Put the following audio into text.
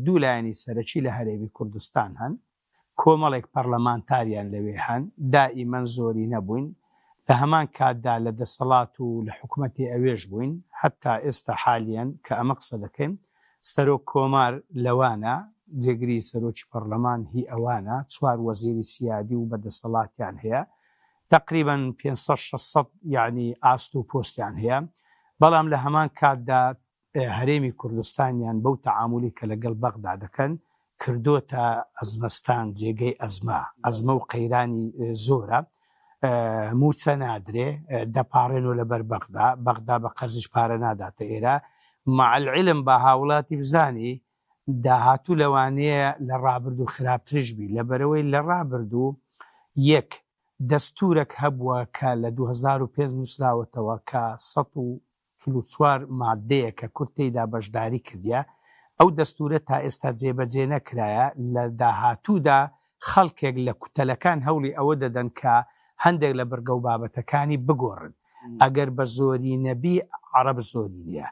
دوو لایەنی سەرەکی لە هەرێمی کوردستان هەن، کۆمەڵێک پەرلەمانتاریان لەوێ هەن، دائیمەن زۆری نەبووین، لە هەمان کاتدا لە دەسەڵات و لە حکوومەتی ئەوێش بووین، هەتا ئێستا حالیان کە ئەمە قسە دەکەین سەرۆک کۆمار لەوانە، جێگری سەرۆکی پەرلەمان هی ئەوانە، 4 وەزیری سیادی و بەدەسەڵاتیان هەیە، تقریبا 500-600 یعنی ئاست و پۆستیان هەیە، بەڵام لە هەمان کاتدا هەرێمی کوردستانیان بەو تەعاملی کە لەگەڵ بەغدا دەکەن کردوتە ئەزمەستان، جێگەی ئەزمە و قەیرانی زۆرە، موچە نادرێ، دەپارێنەوە لەبەر بەغدا بە قەرزش پارە ناداتە ئێرە. مع العلم بە هاوڵاتی بزانی داهاتوو لەوانەیە لە ڕابردوو خراپترش بی، لەبەرەوەی لە ڕابردوو یەک دەستورێک هەبووە کە لە 2005 نووسراوەتەوە کە 144 مادەیە کە کورد تێیدا بەشداری کردیە، ئەو دەستورە تا ئێستا جێبەجێ نەکرایە. لە داهاتوودا خەڵکێک لە کوتەلەکان هەوڵی ئەوە دەدەن کە هەندێک لە بەرگە و بابەتەکانی بگۆڕن، ئەگەر بە زۆری نەبی عەرەب زۆری نییە.